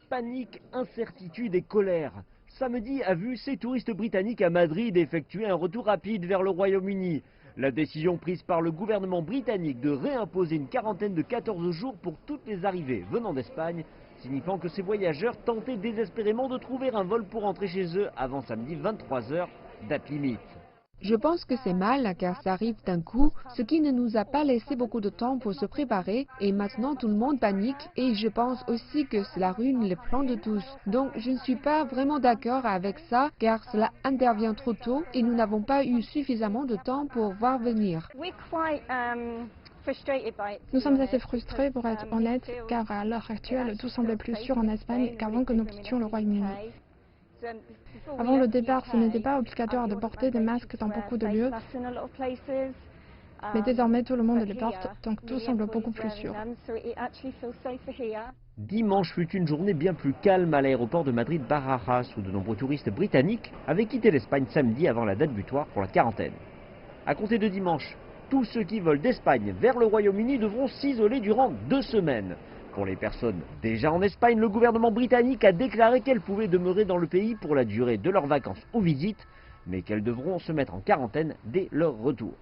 Panique, incertitude et colère. Samedi a vu ces touristes britanniques à Madrid effectuer un retour rapide vers le Royaume-Uni. La décision prise par le gouvernement britannique de réimposer une quarantaine de 14 jours pour toutes les arrivées venant d'Espagne, signifiant que ces voyageurs tentaient désespérément de trouver un vol pour rentrer chez eux avant samedi 23 h, date limite. Je pense que c'est mal car ça arrive d'un coup, ce qui ne nous a pas laissé beaucoup de temps pour se préparer et maintenant tout le monde panique et je pense aussi que cela ruine les plans de tous. Donc je ne suis pas vraiment d'accord avec ça car cela intervient trop tôt et nous n'avons pas eu suffisamment de temps pour voir venir. Nous sommes assez frustrés pour être honnêtes, car à l'heure actuelle, tout semblait plus sûr en Espagne qu'avant que nous quittions le Royaume-Uni. Avant le départ, ce n'était pas obligatoire de porter des masques dans beaucoup de lieux, mais désormais tout le monde les porte, donc tout semble beaucoup plus sûr. Dimanche fut une journée bien plus calme à l'aéroport de Madrid-Barajas, où de nombreux touristes britanniques avaient quitté l'Espagne samedi avant la date butoir pour la quarantaine. À compter de dimanche, tous ceux qui volent d'Espagne vers le Royaume-Uni devront s'isoler durant 2 semaines. Pour les personnes déjà en Espagne, le gouvernement britannique a déclaré qu'elles pouvaient demeurer dans le pays pour la durée de leurs vacances ou visites, mais qu'elles devront se mettre en quarantaine dès leur retour.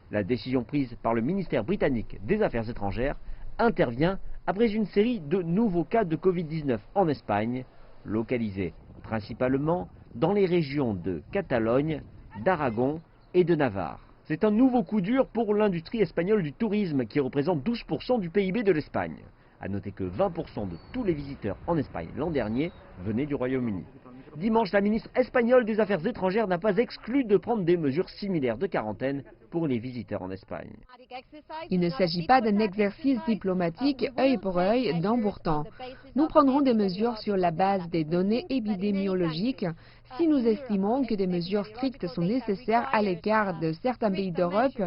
La décision prise par le ministère britannique des Affaires étrangères intervient après une série de nouveaux cas de Covid-19 en Espagne, localisés principalement dans les régions de Catalogne, d'Aragon et de Navarre. C'est un nouveau coup dur pour l'industrie espagnole du tourisme qui représente 12% du PIB de l'Espagne. A noter que 20% de tous les visiteurs en Espagne l'an dernier venaient du Royaume-Uni. Dimanche, la ministre espagnole des Affaires étrangères n'a pas exclu de prendre des mesures similaires de quarantaine pour les visiteurs en Espagne. Il ne s'agit pas d'un exercice diplomatique œil pour œil, dent pour dent. Nous prendrons des mesures sur la base des données épidémiologiques. Si nous estimons que des mesures strictes sont nécessaires à l'égard de certains pays d'Europe,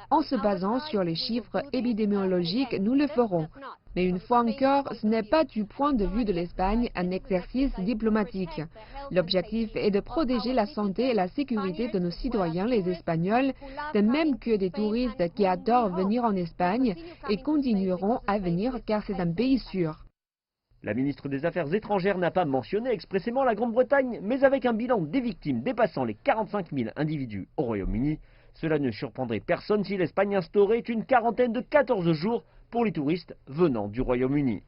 en se basant sur les chiffres épidémiologiques, nous le ferons. Mais une fois encore, ce n'est pas du point de vue de l'Espagne un exercice diplomatique. L'objectif est de protéger la santé et la sécurité de nos citoyens, les Espagnols, de même que des touristes qui adorent venir en Espagne et continueront à venir car c'est un pays sûr. La ministre des Affaires étrangères n'a pas mentionné expressément la Grande-Bretagne, mais avec un bilan des victimes dépassant les 45 000 individus au Royaume-Uni, cela ne surprendrait personne si l'Espagne instaurait une quarantaine de 14 jours pour les touristes venant du Royaume-Uni.